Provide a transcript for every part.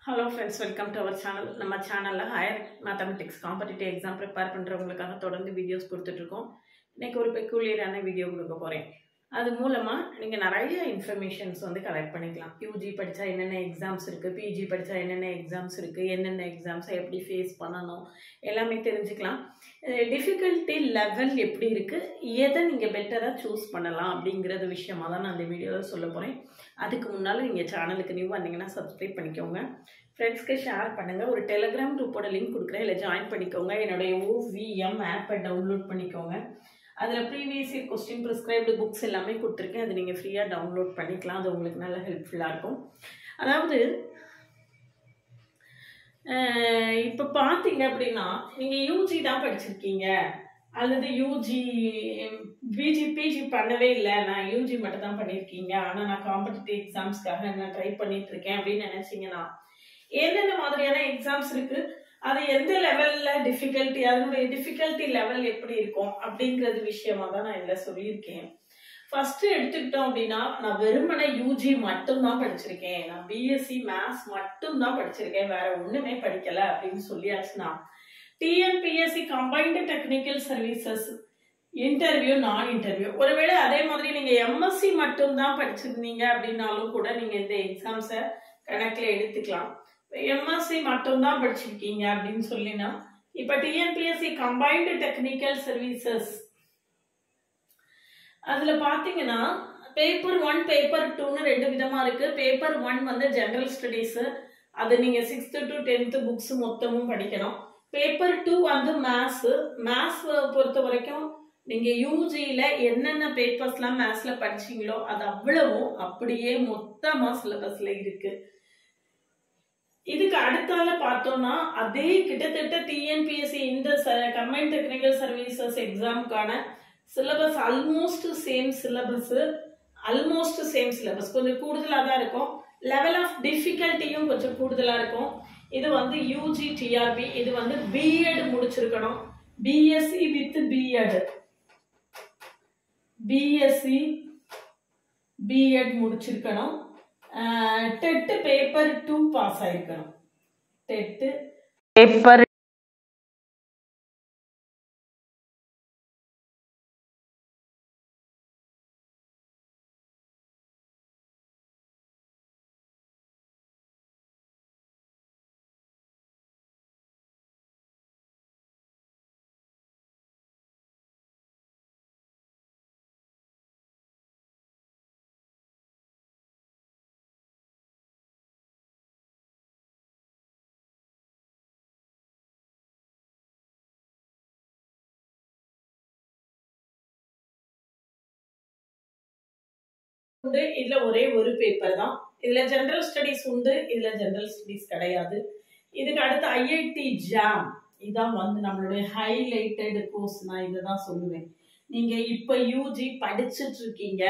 Hello friends, welcome to our channel. நம்ம சேனல்ல higher mathematics competitive exam prepare பண்றவங்களுக்காக தொடர்ந்து வீடியோஸ் கொடுத்துட்டு இருக்கோம். இன்னைக்கு ஒரு பெக்குலியரான வீடியோ கொடுக்க போறேன். அது மூலமா நீங்க நிறைய இன்ஃபர்மேஷன்ஸ் கலெக்ட் பண்ணிக்கலாம். யூஜி படிச்சா என்னென்ன எக்ஸாம்ஸ் இருக்கு, பிஜி படிச்சா என்னென்ன எக்ஸாம்ஸ் இருக்கு, என்னென்ன எக்ஸாம்ஸை எப்படி ஃபேஸ் பண்ணணும் எல்லாமே தெரிஞ்சுக்கலாம். டிஃபிகல்ட்டி லெவல் எப்படி இருக்கு, எதை நீங்க பெட்டரா சூஸ் பண்ணலாம் அப்படிங்கறது விஷயமா தான் நான் இந்த வீடியோவில் சொல்ல போறேன். அதுக்கு முன்னால நீங்க சேனலுக்கு நியூ வந்தீங்கன்னா சப்ஸ்கிரைப் பண்ணிக்கோங்க. ஃப்ரெண்ட்ஸ்க்கு ஷேர் பண்ணுங்க. ஒரு டெலிகிராம் குரூப்போட லிங்க் கொடுக்குறேன், இல்லை ஜாயின் பண்ணிக்கோங்க. என்னுடைய OVM ஆப்பை டவுன்லோட் பண்ணிக்கோங்க. அதில் previous year question prescribed books எல்லாமே கொடுத்துருக்கேன். அது நீங்கள் ஃப்ரீயாக டவுன்லோட் பண்ணிக்கலாம். அது உங்களுக்கு நல்ல ஹெல்ப்ஃபுல்லாக இருக்கும். அதாவது இப்போ பார்த்தீங்க அப்படின்னா நீங்கள் யூஜி தான் படிச்சிருக்கீங்க, அல்லது யூஜி பிஜி பண்ணவே இல்லை, நான் யூஜி மட்டும் தான் பண்ணியிருக்கீங்க, ஆனால் நான் காம்படிட்டிவ் எக்ஸாம்ஸ்க்காக நான் ட்ரை பண்ணிட்டு இருக்கேன் அப்படின்னு நினைச்சீங்கன்னா, என்னென்ன மாதிரியான எக்ஸாம்ஸ் இருக்கு, அது எந்த லெவல்ல டிஃபிகல்ட்டி, அதனுடைய டிஃபிகல்ட்டி லெவல் எப்படி இருக்கும் அப்படிங்கிறது விஷயமா தான் நான் இதில் சொல்லியிருக்கேன். ஃபர்ஸ்ட் எடுத்துக்கிட்டோம் அப்படின்னா, நான் வெறுமனை யூஜி மட்டும் தான் படிச்சிருக்கேன், நான் பிஎஸ்சி மேத்ஸ் மட்டும் தான் படிச்சிருக்கேன், வேற ஒண்ணுமே படிக்கல அப்படின்னு சொல்லியாச்சுன்னா, TNPSC combined technical services interview நான் இன்டர்வியூ, ஒருவேளை அதே மாதிரி நீங்க எம்எஸ்சி மட்டும் தான் படிச்சிருந்தீங்க அப்படின்னாலும் கூட நீங்க இந்த எக்ஸாம்ஸை கணக்கில் எடுத்துக்கலாம். எம்எஸ்சி மட்டும் தான் படிச்சிருக்கீங்க அப்படின்னு சொல்லினா, இப்ப டிஎன்பிஎஸ்சி கம்பைன்டு டெக்னிக்கல் சர்வீசஸ் அதுல பாத்தீங்கன்னா பேப்பர் 1 பேப்பர் 2ன்னு ரெண்டு விதமா இருக்கு. பேப்பர் 1 ஜெனரல் ஸ்டடீஸ், அது நீங்க 6th to 10th புக்ஸ் மொத்தமும் படிக்கணும். பேப்பர் 2 மேத்ஸ் பொறுத்த வரைக்கும் நீங்க யூஜியில என்னென்ன பேப்பர்ஸ்லாம் மேத்ஸ்ல படிச்சீங்களோ அது அவ்வளவும் அப்படியே மொத்தமா சிலபஸ்ல இருக்கு. இதுக்கு அடுத்தால பார்த்தோம்னா, அதே கிட்டத்தட்ட டிஎன்பிஎஸ்சி இந்த கம்பைன்ட் டெக்னிக்கல் சர்வீசஸ் எக்ஸாமுக்கான சிலபஸ் ஆல்மோஸ்ட் சேம் சிலபஸ், கொஞ்சம் கூடுதலா தான் இருக்கும். லெவல் ஆஃப் டிஃபிகல்ட்டியும் கொஞ்சம் கூடுதலா இருக்கும். இது யூஜி டிஆர்பி, இது பிஎட் முடிச்சிருக்கணும், பிஎஸ்சி வித் பிஎட் முடிச்சிருக்கணும், டெட் பேப்பர் 2 பாஸ் ஆயிருக்கணும். டெட் பேப்பர் இதுல ஒரே ஒரு பேப்பர் தான். இதுல ஜெனரல் ஸ்டடீஸ் உண்டு, இதுல ஜெனரல் ஸ்டடீஸ் கிடையாது. இதுக்கு அடுத்து ஐஐடி ஜாம், இதான் நம்மளுடைய ஹைலைட்டட் கோர்ஸ். நான் இதான் சொல்லுவேன். நீங்க இப்ப யூஜி படிச்சுட்டு இருக்கீங்க,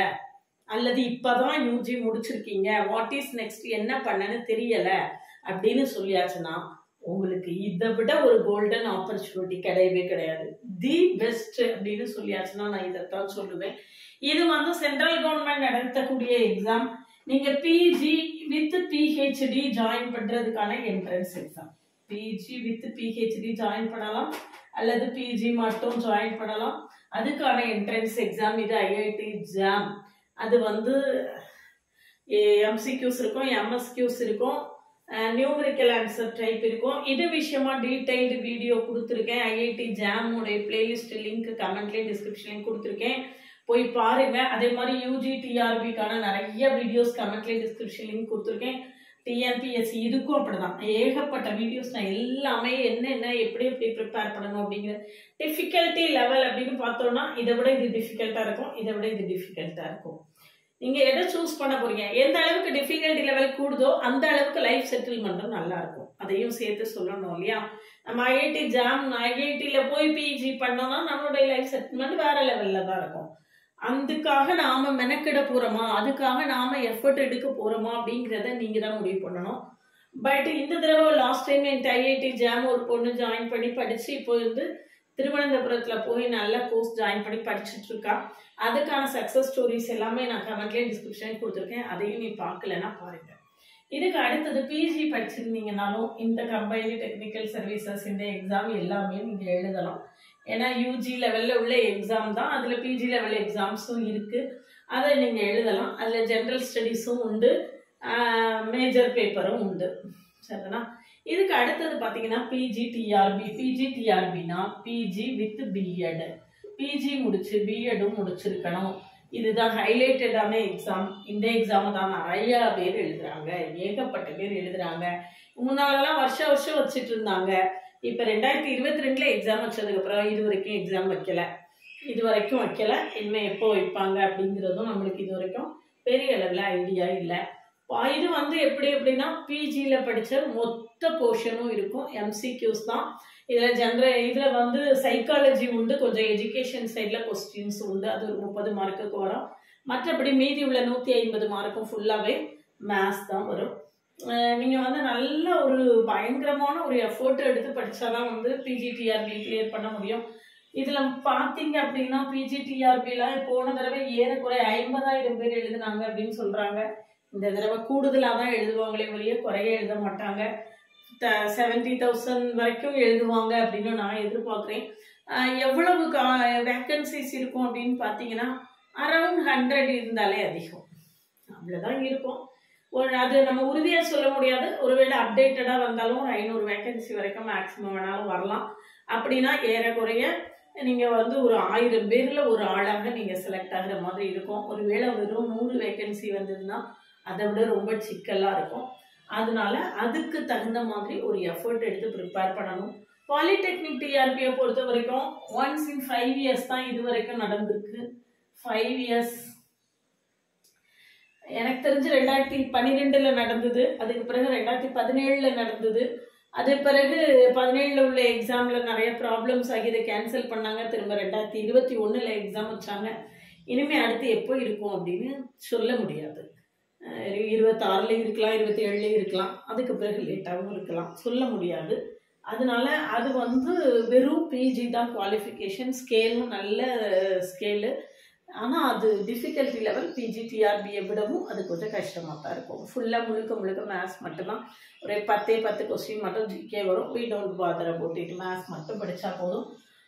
அல்லது இப்பதான் யூஜி முடிச்சிருக்கீங்க, வாட் இஸ் நெக்ஸ்ட், என்ன பண்ணன்னு தெரியல அப்படின்னு சொல்லியாச்சுன்னா, உங்களுக்கு இதை விட ஒரு கோல்டன் ஆப்பர்ச்சுனிட்டி கிடையவே கிடையாது. தி பெஸ்ட் அப்படின்னு சொல்லியாச்சுன்னா நான் இதைத்தான் சொல்லுவேன். இது சென்ட்ரல் கவர்மெண்ட் நடத்தக்கூடிய எக்ஸாம். நீங்க பிஜி வித் பிஹெச்டி ஜாயின் பண்றதுக்கான entrance exam. PG with PhD join பண்ணலாம், அல்லது பிஜி மட்டும் ஜாயின் பண்ணலாம். அதுக்கான என்ட்ரன்ஸ் எக்ஸாம் இது ஐஐடி ஜாம். அது எம்சிக்யூஸ் இருக்கும், எம்எஸ்கியூஸ் இருக்கும், நியூமரிக்கல் ஆன்சர் டைப் இருக்கும். இது விஷயமா டீடைல்டு வீடியோ கொடுத்துருக்கேன். ஐஐடி ஜாம் உடைய பிளேலிஸ்ட் லிங்க் கமெண்ட்லேயே டிஸ்கிரிப்ஷன்லையும் கொடுத்துருக்கேன், போய் பாருங்க. அதே மாதிரி யூஜி டிஆர்பிக்கான நிறைய வீடியோஸ் கமெண்ட்லேயே டிஸ்கிரிப்ஷன் லிங்க் கொடுத்துருக்கேன். டிஎன்பிஎஸ்சி இதுக்கும் அப்படிதான் ஏகப்பட்ட வீடியோஸ், நான் எல்லாமே என்னென்ன எப்படி எப்படி ப்ரிப்பேர் பண்ணணும் அப்படிங்கிற டிஃபிகல்ட்டி லெவல் அப்படின்னு பார்த்தோம்னா, இதை விட இது டிஃபிகல்ட்டா இருக்கும், இதை விட இது டிஃபிகல்ட்டா இருக்கும். நீங்க எதை சூஸ் பண்ண போறீங்க, எந்த அளவுக்கு டிஃபிகல்ட்டி லெவல் கூடுதோ அந்த அளவுக்கு லைஃப் செட்டில்மெண்ட்டும் நல்லா இருக்கும். அதையும் சேர்த்து சொல்லணும் இல்லையா? நம்ம ஐஐடி ஜாம் ஐஐடியில போய் பிஜி பண்ணோம்னா நம்மளுடைய லைஃப் செட்டில்மெண்ட் வேற லெவல்ல தான் இருக்கும். அதுக்காக நாம மெனக்கிட போறோமா, அதுக்காக நாம எஃபர்ட் எடுக்க போறோமா அப்படிங்கிறத நீங்க தான் முடிவு பண்ணணும். பட் இந்த தடவை லாஸ்ட் டைம் என் ஐஐடி ஜாம் ஒரு பொண்ணு ஜாயின் பண்ணி படிச்சு இப்போ திருவனந்தபுரத்துல போய் நல்ல கோர்ஸ் ஜாயின் பண்ணி படிச்சுட்டு இருக்கா. அதுக்கான சக்சஸ் ஸ்டோரிஸ் எல்லாமே நான் கமெண்ட்லேயே டிஸ்கிரிப்ஷன் கொடுத்துருக்கேன், அதையும் நீ பார்க்கலன்னா பாருங்க. இதுக்கு அடுத்தது பிஜி படிச்சிருந்தீங்கனாலும் இந்த கம்பைன்டு டெக்னிக்கல் சர்வீசஸ் இந்த எக்ஸாம் எல்லாமே நீங்கள் எழுதலாம். ஏன்னா யூஜி லெவலில் உள்ள எக்ஸாம் தான், அதில் பிஜி லெவல் எக்ஸாம்ஸும் இருக்குது. அதை நீங்கள் எழுதலாம். அதில் ஜென்ரல் ஸ்டடீஸும் உண்டு, மேஜர் பேப்பரும் உண்டு. சரிங்களா? இதுக்கு அடுத்தது பார்த்தீங்கன்னா பிஜிடிஆர்பி. பிஜிடிஆர்பினா பிஜி வித் பிஎட். பிஜி முடிச்சு பிஎடும் முடிச்சிருக்கணும். இதுதான் ஹைலைட்டடான எக்ஸாம். இந்த எக்ஸாம் தான் நிறைய பேர் எழுதுறாங்க, ஏகப்பட்ட பேர் எழுதுறாங்க. முன்னாலெல்லாம் வருஷம் வச்சுட்டு இருந்தாங்க. இப்போ 2022 எக்ஸாம் வச்சதுக்கப்புறம் இது வரைக்கும் எக்ஸாம் வைக்கல. இனிமேல் எப்போ வைப்பாங்க அப்படிங்கிறதும் நம்மளுக்கு இது வரைக்கும் பெரிய அளவில் ஐடியா இல்லை. இது வந்து எப்படின்னா பிஜியில் படித்த மொத்த போர்ஷனும் இருக்கும், எம்சிக்யூஸ் தான். இதில் வந்து சைக்காலஜி உண்டு, கொஞ்சம் எஜுகேஷன் சைடில் கொஸ்டின்ஸ் உண்டு, அது ஒரு 30 மார்க்குக்கு வரும். மற்றபடி மீதி உள்ள 150 மார்க்கும் ஃபுல்லாகவே மேத்ஸ் தான் வரும். நீங்கள் வந்து நல்ல ஒரு பயங்கரமான ஒரு எஃபோர்ட் எடுத்து படித்தாதான் வந்து பிஜிடிஆர்பி கிளியர் பண்ண முடியும். இதில் பார்த்தீங்க அப்படின்னா பிஜிடிஆர்பியில் போன தடவை ஏறக்குறைய 50,000 பேர் எழுதுனாங்க அப்படின்னு சொல்கிறாங்க. இந்த தடவை கூடுதலாக தான் எழுதுவாங்களே ஒழிய குறைய எழுத மாட்டாங்க. 70,000 வரைக்கும் எழுதுவாங்க அப்படின்னு நான் எதிர்பார்க்குறேன். எவ்வளவு வேக்கன்சிஸ் இருக்கும் அப்படின்னு பார்த்தீங்கன்னா அரௌண்ட் 100 இருந்தாலே அதிகம், அவ்வளோதான் இருக்கும். அது நம்ம உறுதியாக சொல்ல முடியாது. ஒருவேளை அப்டேட்டடாக வந்தாலும் ஒரு 500 வேக்கன்சி வரைக்கும் மேக்ஸிமம் வேணாலும் வரலாம். அப்படின்னா ஏறக்குறைய நீங்கள் வந்து ஒரு 1000 பேரில் ஒரு ஆளாக நீங்கள் செலக்ட் ஆகிற மாதிரி இருக்கும். ஒருவேளை வெறும் 100 வேக்கன்சி வந்ததுன்னா அதை விட ரொம்ப சிக்கலாக இருக்கும். அதனால அதுக்கு தகுந்த மாதிரி ஒரு எஃபர்ட் எடுத்து ப்ரிப்பேர் பண்ணணும். பாலிடெக்னிக் டிஆர்பியை பொறுத்த வரைக்கும் ஒன்ஸ் இன் 5 இயர்ஸ் தான் இது வரைக்கும் நடந்திருக்கு. 5 இயர்ஸ் எனக்கு தெரிஞ்சு 2012 நடந்தது, அதுக்கு பிறகு 2017 நடந்தது. அது பிறகு 17 உள்ள எக்ஸாமில் நிறைய ப்ராப்ளம்ஸ் ஆகி இதை கேன்சல் பண்ணாங்க. திரும்ப 2021 எக்ஸாம் வச்சாங்க. இனிமேல் அடுத்து எப்போ இருக்கும் அப்படின்னு சொல்ல முடியாது. 26 இருக்கலாம், 27 இருக்கலாம், அதுக்கு பிறகு லேட்டாகவும் இருக்கலாம், சொல்ல முடியாது. அதனால அது வந்து வெறும் பிஜி தான் குவாலிஃபிகேஷன். ஸ்கேலும் நல்ல ஸ்கேலு. ஆனால் அது டிஃபிகல்ட்டி லெவல் பிஜிடிஆர்பியை விடவும் அது கொஞ்சம் கஷ்டமாக தான் இருக்கும். ஃபுல்லாக முழுக்க மேத்ஸ் மட்டும்தான். ஒரு 10 கொஸ்டின் மட்டும் ஜிகே வரும். We don't bother about it. Maths மட்டும் படித்தா போதும்.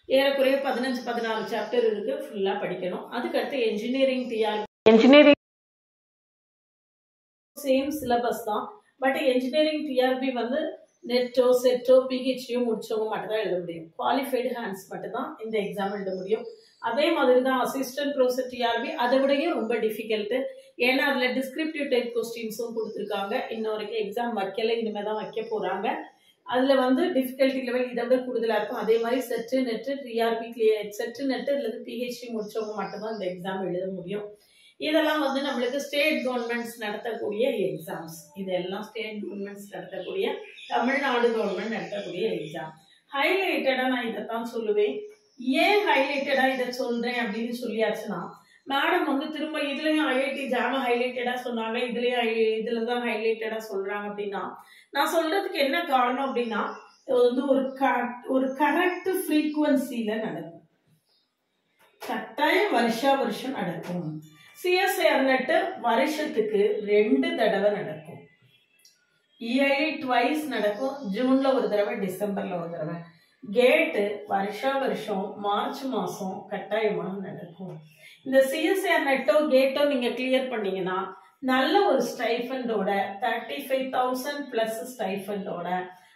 ஏறக்குறைய 15-16 சாப்டர் இருக்குது, ஃபுல்லாக படிக்கணும். அதுக்கடுத்து என்ஜினியரிங் சேம் சிலபஸ் தான். பட் என்ஜினியரிங் டிஆர்பி வந்து நெட்டோ செட்டோ பிஹெச்டியோ முடிச்சவங்க மட்டும் தான் எழுத முடியும். குவாலிஃபைடு ஹேண்ட்ஸ் மட்டும் தான் இந்த எக்ஸாம் எழுத முடியும். அதே மாதிரி தான் அசிஸ்டன்ட் ப்ரொஃபஸர் டிஆர்பி, அதை விடையே ரொம்ப டிஃபிகல்ட்டு. ஏன்னா அதில் டிஸ்கிரிப்டிவ் டைப் கொஸ்டின்ஸும் கொடுத்துருக்காங்க. இன்ன வரைக்கும் எக்ஸாம் வைக்கல, இனிமேல் தான் வைக்க போகிறாங்க. அதில் வந்து டிஃபிகல்ட்டி லெவல் இதை விட கூடுதலாக இருக்கும். அதே மாதிரி set net TRB set net இல்லை பிஹெச்டி முடிச்சவங்க மட்டும்தான் இந்த எக்ஸாம் எழுத முடியும். இதெல்லாம் வந்து நம்மளுக்கு ஸ்டேட் கவர்மெண்ட்ஸ் நடத்தக்கூடிய எக்ஸாம்ஸ். இதெல்லாம் ஸ்டேட் கவர்மெண்ட்ஸ் நடத்தக்கூடிய, தமிழ்நாடு கவர்மெண்ட் நடத்தக்கூடிய எக்ஸாம். ஹைலைட்டடாக நான் இதைத்தான் சொல்லுவேன். ஏன் ஹைலைட்டடாக இதை சொல்கிறேன் அப்படின்னு சொல்லியாச்சுன்னா, மேடம் வந்து திரும்ப இதுலேயும் ஐஐடி ஜாம ஹைலைட்டடாக சொன்னாங்க, இதில் தான் ஹைலைட்டடாக சொல்கிறாங்க அப்படின்னா, நான் சொல்கிறதுக்கு என்ன காரணம் அப்படின்னா, இது வந்து ஒரு கரெக்ட் ஃப்ரீக்குவன்சியில் நடக்கும். கட்டாயம் வருஷம் நடக்கும். சிஎஸ்ஐஆர் நெட்டு வருஷத்துக்கு 2 தடவை நடக்கும். இயர்லி ட்வைஸ் நடக்கும். ஜூன்ல ஒரு தடவை, டிசம்பர்ல ஒரு தடவை. கேட்டு வருஷம் மார்ச் மாசம் கட்டாயமாக நடக்கும். இந்த சிஎஸ்ஐஆர் நெட்டோ கேட்டோ நீங்க கிளியர் பண்ணீங்கன்னா நல்ல ஒரு ஸ்டைஃபண்டோட 35,000 பிளஸ் ஸ்டைஃபண்டோட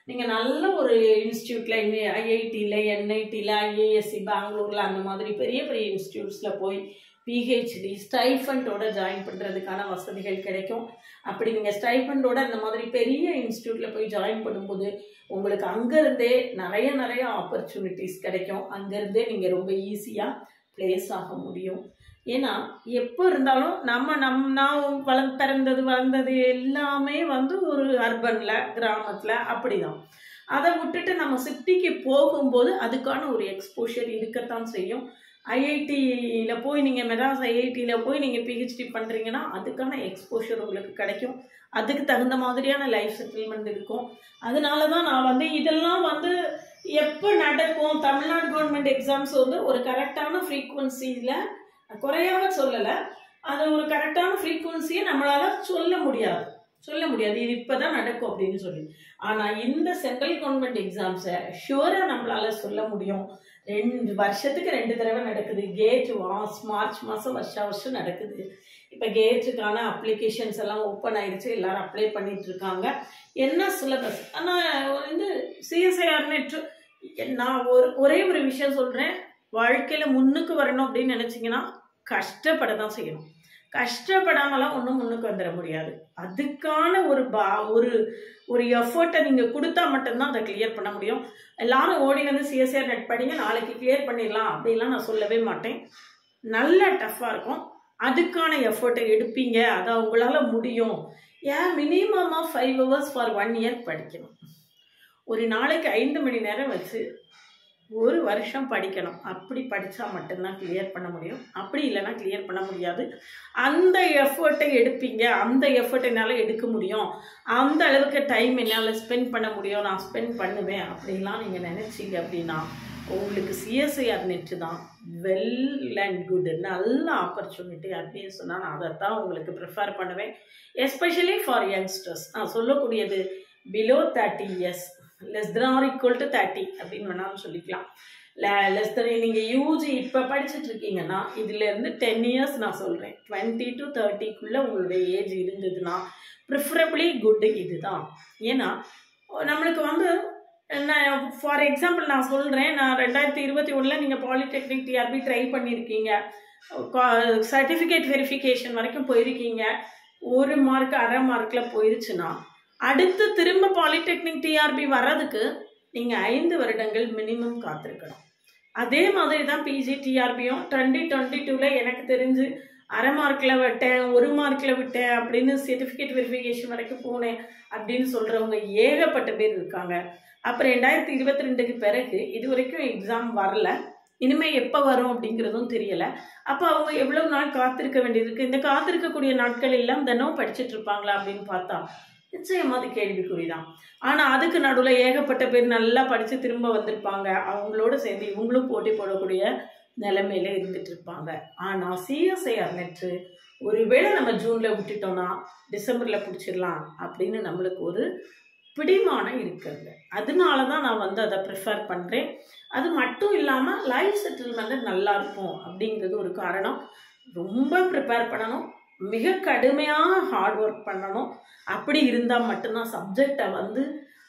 நீங்க நல்ல ஒரு இன்ஸ்டியூட்ல, ஐஐடியில், என்ஐடியில், ஐஏஎஸ்சி பெங்களூர்ல அந்த மாதிரி பெரிய பெரிய இன்ஸ்டியூட்ஸ்ல போய் பிஹெச்டி ஸ்டைஃபண்டோட ஜாயின் பண்ணுறதுக்கான வசதிகள் கிடைக்கும். அப்படி நீங்கள் ஸ்டைஃபண்டோட அந்த மாதிரி பெரிய இன்ஸ்டியூட்டில் போய் ஜாயின் பண்ணும்போது உங்களுக்கு அங்கேருந்தே நிறைய ஆப்பர்ச்சுனிட்டிஸ் கிடைக்கும். அங்கேருந்தே நீங்கள் ரொம்ப ஈஸியாக பிளேஸ் ஆக முடியும். ஏன்னா எப்போ இருந்தாலும் நான் வளர்ந்தது எல்லாமே வந்து ஒரு அர்பனில், கிராமத்தில் அப்படி தான். அதை விட்டுட்டு நம்ம சிட்டிக்கு போகும்போது அதுக்கான ஒரு எக்ஸ்போஷர் இருக்கத்தான் செய்யும். ஐஐடியில் போய் நீங்கள் மெட்ராஸ் ஐஐடியில் போய் நீங்கள் பிஹெச்டி பண்ணுறீங்கன்னா அதுக்கான எக்ஸ்போஷர் உங்களுக்கு கிடைக்கும். அதுக்கு தகுந்த மாதிரியான லைஃப் செட்டில்மெண்ட் இருக்கும். அதனால தான் நான் வந்து இதெல்லாம் வந்து எப்போ நடக்கும், தமிழ்நாடு கவர்மெண்ட் எக்ஸாம்ஸ் வந்து ஒரு கரெக்டான ஃப்ரீக்குவன்சியில், குறையாக சொல்லலை, அது ஒரு கரெக்டான ஃப்ரீக்குவன்சியை நம்மளால் சொல்ல முடியாது. சொல்ல முடியாது, இது இப்போதான் நடக்கும் அப்படின்னு சொல்லி. ஆனால் இந்த சென்ட்ரல் கவர்மெண்ட் எக்ஸாம்ஸை ஷுவராக நம்மளால சொல்ல முடியும். 2 வருஷத்துக்கு 2 தடவை நடக்குது. கேட் மார்ச் மாதம் வருஷம் நடக்குது. இப்போ கேட்டுக்கான அப்ளிகேஷன்ஸ் எல்லாம் ஓப்பன் ஆயிடுச்சு, எல்லாரும் அப்ளை பண்ணிட்டு இருக்காங்க. என்ன சிலபஸ் ஆனால் வந்து சிஎஸ்ஐஆர் நெட் நான் ஒரே ஒரு விஷயம் சொல்கிறேன், வாழ்க்கையில் முன்னுக்கு வரணும் அப்படின்னு நினச்சிங்கன்னா கஷ்டப்பட தான் செய்யணும். கஷ்டப்படாமலாம் ஒன்றும் முன்னுக்கு வந்துட முடியாது. அதுக்கான ஒரு எஃபர்ட்டை நீங்கள் கொடுத்தா மட்டும்தான் அதை கிளியர் பண்ண முடியும். எல்லாரும் ஓடி வந்து சிஎஸ்ஐஆர் நெட் படிங்க நாளைக்கு கிளியர் பண்ணிடலாம் அப்படிலாம் நான் சொல்லவே மாட்டேன். நல்ல டஃப்பாக இருக்கும். அதுக்கான எஃபர்ட்டை எடுப்பீங்க, அதை உங்களால் முடியும். ஏன் மினிமமாக 5 hours ஃபார் 1 year படிக்கணும். ஒரு நாளைக்கு 5 மணி நேரம் வச்சு 1 வருஷம் படிக்கணும். அப்படி படித்தா மட்டும்தான் கிளியர் பண்ண முடியும். அப்படி இல்லைன்னா கிளியர் பண்ண முடியாது. அந்த எஃபர்ட்டை எடுப்பீங்க, அந்த எஃபர்ட் என்னால் எடுக்க முடியும், அந்த அளவுக்கு டைம் என்னால் ஸ்பெண்ட் பண்ண முடியும், நான் ஸ்பெண்ட் பண்ணுவேன் அப்படின்லாம் நீங்கள் நினச்சிங்க அப்படின்னா உங்களுக்கு சிஎஸ்ஐஆர் நெட்டு தான் வெல் அண்ட் குட், நல்ல ஆப்பர்ச்சுனிட்டி அப்படின்னு சொன்னால் நான் அதை தான் உங்களுக்கு ப்ரிஃபர் பண்ணுவேன். Especially for youngsters. நான் சொல்லக்கூடியது below 30 years, less than or equal to 30 அப்படின்னு வேணாலும் சொல்லிக்கலாம். லெஸ் தென் நீங்கள் யூஜி இப்போ படிச்சுட்டு இருக்கீங்கன்னா இதுலேருந்து 10 years நான் சொல்கிறேன். 20 to 30க்குள்ளே உங்களுடைய ஏஜ் இருந்ததுன்னா ப்ரிஃபரபிளி குட் இதுதான். ஏன்னா நம்மளுக்கு வந்து நான் ஃபார் எக்ஸாம்பிள் நான் சொல்கிறேன், நான் 2021 நீங்கள் பாலிடெக்னிக் டிஆர்பி ட்ரை பண்ணியிருக்கீங்க, சர்டிஃபிகேட் வெரிஃபிகேஷன் வரைக்கும் போயிருக்கீங்க, 1 மார்க் 1/2 மார்க்கில் போயிருச்சுன்னா அடுத்து திரும்ப பாலிடெக்னிக் டிஆர்பி வர்றதுக்கு நீங்கள் 5 வருடங்கள் மினிமம் காத்திருக்கணும். அதே மாதிரி தான் பிஜி டிஆர்பியும் 2022 எனக்கு தெரிஞ்சு 1/2 மார்க்கில் விட்டேன், 1 மார்க்கில் விட்டேன் அப்படின்னு சர்டிஃபிகேட் வெரிஃபிகேஷன் வரைக்கும் போனேன் அப்படின்னு சொல்கிறவங்க ஏகப்பட்ட பேர் இருக்காங்க. அப்புறம் 2022க்கு பிறகு இது வரைக்கும் எக்ஸாம் வரல, இனிமேல் எப்போ வரும் அப்படிங்கிறதும் தெரியலை. அப்போ அவங்க எவ்வளோ நாள் காத்திருக்க வேண்டியது இருக்குது. இந்த காத்திருக்கக்கூடிய நாட்கள் எல்லாம் தினம் படிச்சுட்டு இருப்பாங்களா அப்படின்னு பார்த்தா நிச்சயமாக அது கேள்விக்குறிதான். ஆனால் அதுக்கு நடுவில் ஏகப்பட்ட பேர் நல்லா படித்து திரும்ப வந்திருப்பாங்க, அவங்களோட சேர்ந்து இவங்களும் போட்டி போடக்கூடிய நிலைமையில இருந்துட்டு இருப்பாங்க. ஆனால் சிஎஸ்ஐஆர் நெட்டு ஒருவேளை நம்ம ஜூனில் விட்டுட்டோம்னா டிசம்பரில் பிடிச்சிடலாம் அப்படின்னு நம்மளுக்கு ஒரு பிடிமானம் இருக்கிறது. அதனால தான் நான் வந்து அதை ப்ரிஃபர் பண்ணுறேன். அது மட்டும் இல்லாமல் லைஃப் செட்டில்மெண்ட் நல்லா இருக்கும் அப்படிங்கிறது ஒரு காரணம். ரொம்ப ப்ரிப்பேர் பண்ணணும், மிக கடுமையாக ஹார்ட் ஒர்க் பண்ணணும். அப்படி இருந்தால் மட்டும்தான் சப்ஜெக்டை வந்து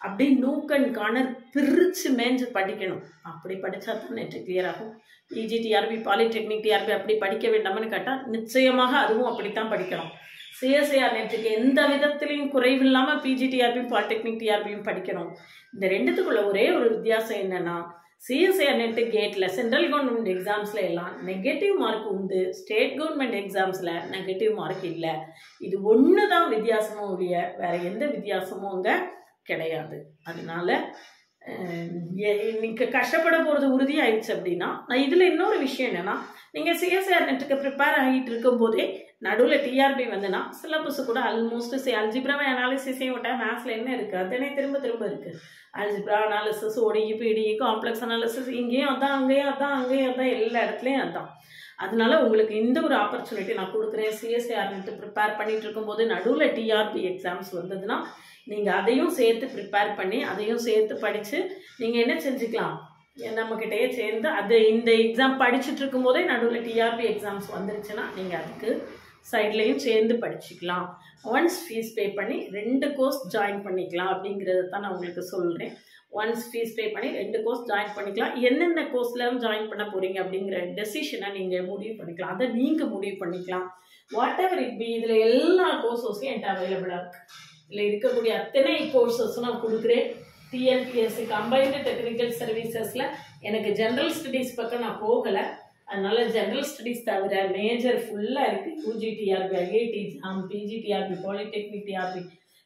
அப்படி நூக்கன் காணர் பிரித்து மேய்ஞ்சு படிக்கணும். அப்படி படித்தா தான் நெட்டு கிளியர் ஆகும். பிஜி டிஆர்பி பாலிடெக்னிக் டிஆர்பி அப்படி படிக்க வேண்டாம்னு கேட்டால் நிச்சயமாக அதுவும் அப்படித்தான் படிக்கணும். சிஎஸ்ஐஆர் நெட்டுக்கு எந்த விதத்திலையும் குறைவில்லாமல் பிஜி டிஆர்பி பாலிடெக்னிக் டிஆர்பியும் படிக்கணும். இந்த ரெண்டுத்துக்குள்ள ஒரே ஒரு வித்தியாசம் என்னன்னா, சிஎஸ்ஐஆர் நெட்டு கேட்டில் சென்ட்ரல் கவர்மெண்ட் எக்ஸாம்ஸில் எல்லாம் நெகட்டிவ் மார்க் உண்டு, ஸ்டேட் கவர்மெண்ட் எக்ஸாம்ஸில் நெகட்டிவ் மார்க் இல்லை. இது ஒன்று தான் வித்தியாசமும் ஒழிய வேறு எந்த வித்தியாசமும் அங்கே கிடையாது. அதனால இன்னைக்கு கஷ்டப்பட போகிறது உறுதியாயிடுச்சு அப்படின்னா நான் இதில் இன்னொரு விஷயம் என்னென்னா, நீங்கள் சிஎஸ்ஐஆர் நெட்டுக்கு ப்ரிப்பேர் ஆகிட்டு இருக்கும்போதே நடுவில் டிஆர்பி வந்துன்னா சிலபஸ் கூட ஆல்மோஸ்ட் அல்ஜிப்ராவை அனாலிசிஸையும் விட்டால் மேத்ஸில் என்ன இருக்குது அதனே திரும்ப திரும்ப இருக்குது. Algebra analysis, ODE, PDE, complex analysis, இங்கேயும் அதான் அங்கேயும் அதான் அங்கேயும் அதான் எல்லா இடத்துலையும் அதான். அதனால உங்களுக்கு இந்த ஒரு ஆப்பர்ச்சுனிட்டி நான் கொடுக்குறேன். சிஎஸ்ஐஆர் நெட்டு ப்ரிப்பேர் பண்ணிட்டு இருக்கும்போது நடுவில் டிஆர்பி எக்ஸாம்ஸ் வந்ததுன்னா நீங்கள் அதையும் சேர்த்து ப்ரிப்பேர் பண்ணி அதையும் சேர்த்து படித்து நீங்கள் என்ன செஞ்சுக்கலாம், நம்மக்கிட்டேயே சேர்ந்து அது இந்த எக்ஸாம் படிச்சுட்டு இருக்கும்போதே நடுவில் டிஆர்பி எக்ஸாம்ஸ் வந்துருச்சுன்னா நீங்கள் அதுக்கு சைட்லேயும் சேர்ந்து படிச்சுக்கலாம். ஒன்ஸ் ஃபீஸ் பே பண்ணி 2 கோர்ஸ் ஜாயின் பண்ணிக்கலாம் அப்படிங்கிறத தான் நான் உங்களுக்கு சொல்கிறேன். ஒன்ஸ் ஃபீஸ் பே பண்ணி 2 கோர்ஸ் ஜாயின் பண்ணிக்கலாம். என்னென்ன கோர்ஸில் ஜாயின் பண்ண போகிறீங்க அப்படிங்கிற டெசிஷனை நீங்கள் முடிவு பண்ணிக்கலாம். அதை நீங்கள் முடிவு பண்ணிக்கலாம். வாட் எவர் இட் பி, இதில் எல்லா கோர்ஸஸும் என்கிட்ட அவைலபிளாக இருக்குது. இதில் இருக்கக்கூடிய அத்தனை கோர்ஸஸும் நான் கொடுக்குறேன். டிஎன்பிஎஸ்சி கம்பைன்டு டெக்னிக்கல் சர்வீசஸில் எனக்கு ஜென்ரல் ஸ்டடீஸ் பக்கம் நான் போகலை. அதனால ஜென்ரல் ஸ்டடீஸ் தவிர மேஜர் ஃபுல்லாக இருக்குது. UG TRB, IIT JAM, PG TRB, polytechnic TRB,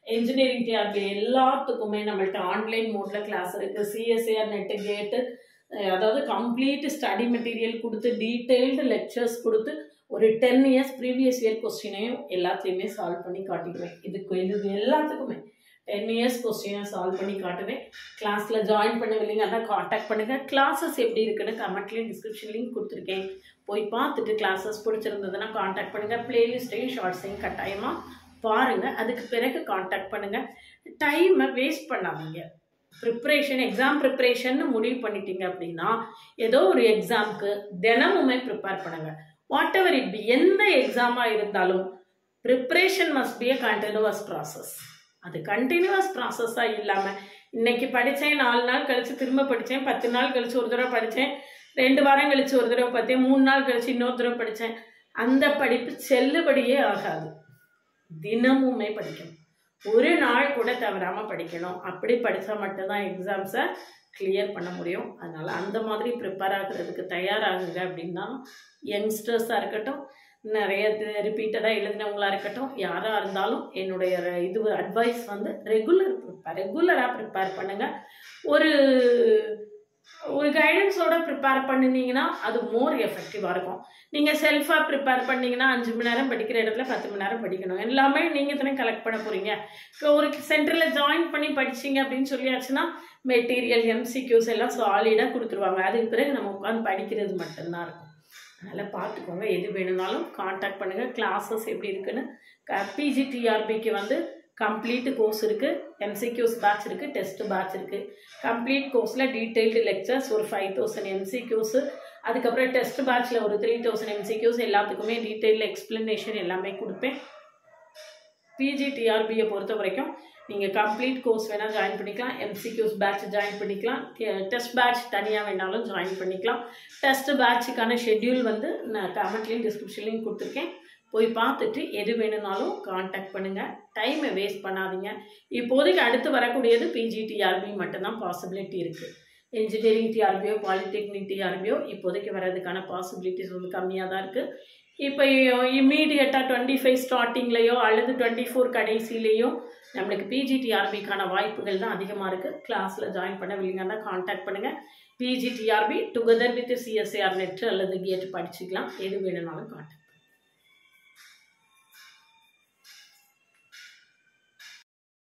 engineering TRB எல்லாத்துக்குமே நம்மள்ட்ட ஆன்லைன் மோடில் கிளாஸ் இருக்குது. சிஎஸ்ஐஆர் நெட்டு கேட்டு அதாவது கம்ப்ளீட் ஸ்டடி மெட்டீரியல் கொடுத்து டீட்டெயில்டு லெக்சர்ஸ் கொடுத்து ஒரு 10 years ப்ரீவியஸ் இயர் கொஸ்டினையும் எல்லாத்தையுமே சால்வ் பண்ணி காட்டிடுவேன். இது எல்லாத்துக்குமே 10 years கொஸ்டினை சால்வ் பண்ணி காட்டுவேன். கிளாஸில் ஜாயின் பண்ணவில்லைங்க அதான் காண்டாக்ட் பண்ணுங்கள். கிளாஸஸ் எப்படி இருக்குன்னு கமெண்ட்லேயும் டிஸ்கிரிப்ஷன் லிங்க் கொடுத்துருக்கேன், போய் பார்த்துட்டு கிளாஸஸ் பிடிச்சிருந்ததுன்னா காண்டாக்ட் பண்ணுங்கள். ப்ளேலிஸ்ட்டையும் ஷார்ட்ஸையும் கட்டாயமாக பாருங்கள். அதுக்கு பிறகு காண்டாக்ட் பண்ணுங்கள். டைமை வேஸ்ட் பண்ணாதீங்க. ப்ரிப்ரேஷன் எக்ஸாம் ப்ரிப்ரேஷன் முடிவு பண்ணிட்டீங்க அப்படின்னா ஏதோ ஒரு எக்ஸாமுக்கு தினமுமே ப்ரிப்பேர் பண்ணுங்கள். வாட் எவர் இட் பி, எந்த எக்ஸாமாக இருந்தாலும் preparation must be a continuous process. அது கண்டினியூவஸ் ப்ராசஸாக இல்லாமல் இன்னைக்கு படித்தேன், 4 நாள் கழித்து திரும்ப படித்தேன், 10 நாள் கழித்து ஒரு தடவை படித்தேன், 2 வாரம் கழித்து ஒரு தடவை பார்த்தேன், 3 நாள் கழித்து இன்னொரு தடவை படித்தேன், அந்த படிப்பு செல்லுபடியே ஆகாது. தினமுமே படிக்கணும். ஒரு நாள் கூட தவறாமல் படிக்கணும். அப்படி படித்தா மட்டும்தான் எக்ஸாம்ஸை கிளியர் பண்ண முடியும். அதனால் அந்த மாதிரி ப்ரிப்பேர் ஆகிறதுக்கு தயாராகுங்க. அப்படின்னா யங்ஸ்டர்ஸாக இருக்கட்டும், நிறைய ரிப்பீட்டடாக எழுதினவங்களாக இருக்கட்டும், யாராக இருந்தாலும் என்னுடைய இது அட்வைஸ் வந்து ரெகுலராக ப்ரிப்பேர் பண்ணுங்கள். ஒரு கைடன்ஸோட ப்ரிப்பேர் பண்ணினீங்கன்னா அது மோர் எஃபெக்டிவாக இருக்கும். நீங்கள் செல்ஃபாக ப்ரிப்பேர் பண்ணிங்கன்னா 5 மணி நேரம் படிக்கிற இடத்துல 10 மணி நேரம் படிக்கணும். எல்லாமே நீங்கள் தானே கலெக்ட் பண்ண போகிறீங்க. இப்போ ஒரு சென்டரில் ஜாயின் பண்ணி படிச்சிங்க அப்படின்னு சொல்லியாச்சுன்னா மெட்டீரியல் எம்சிக்யூஸ் எல்லாம் சாலிடாக கொடுத்துருவாங்க. அதுக்கு பிறகு நம்ம உட்காந்து படிக்கிறது மட்டும்தான் இருக்கும். அதனால் பார்த்துக்கோங்க. எது வேணும்னாலும் காண்டாக்ட் பண்ணுங்கள். கிளாஸஸ் எப்படி இருக்குன்னு பிஜிடிஆர்பிக்கு வந்து கம்ப்ளீட் கோர்ஸ் இருக்குது, எம்சிக்யூஸ் பேட்ச் இருக்குது, டெஸ்ட் பேட்ச் இருக்குது. கம்ப்ளீட் கோர்ஸில் டீட்டெயில்டு லெக்சர்ஸ் ஒரு 5000 எம்சிக்யூஸு, அதுக்கப்புறம் டெஸ்ட் பேட்சில் ஒரு 3000 எம்சிக்யூஸ், எல்லாத்துக்குமே டீட்டெயில் எக்ஸ்பிளனேஷன் எல்லாமே கொடுப்பேன். பிஜிடிஆர்பியை பொறுத்த வரைக்கும் நீங்கள் கம்ப்ளீட் கோர்ஸ் வேணால் ஜாயின் பண்ணிக்கலாம், எம்சிக்யூஸ் பேட்ச் ஜாயின் பண்ணிக்கலாம், டெஸ்ட் பேட்ச் தனியாக வேணாலும் ஜாயின் பண்ணிக்கலாம். டெஸ்ட் பேட்சுக்கான ஷெட்யூல் வந்து நான் கமெண்ட்லேயும் டிஸ்கிரிப்ஷன்லேயும் கொடுத்துருக்கேன். போய் பார்த்துட்டு எது வேணும்னாலும் காண்டாக்ட் பண்ணுங்கள். டைமை வேஸ்ட் பண்ணாதீங்க. இப்போதைக்கு அடுத்து வரக்கூடியது பிஜிடிஆர்பி மட்டும்தான் பாசிபிலிட்டி இருக்குது. இன்ஜினியரிங் டிஆர்பியோ பாலிடெக்னிக் டிஆர்பியோ இப்போதைக்கு வர்றதுக்கான பாசிபிலிட்டிஸ் வந்து கம்மியாக தான் இருக்குது. இப்போ இம்மீடியட்டாக 25 ஸ்டார்டிங்லேயோ அல்லது 24 கடைசியிலேயோ நம்மளுக்கு பிஜிடிஆர்பிக்கான வாய்ப்புகள் தான் அதிகமாக இருக்குது. கிளாஸில் ஜாயின் பண்ண வில்லிங்கன்னா காண்டாக்ட் பண்ணுங்கள். PG TRB together with CSIR NET அல்லது கேட் படிச்சுக்கலாம். எது வேணும்னாலும் காண்டாக்ட்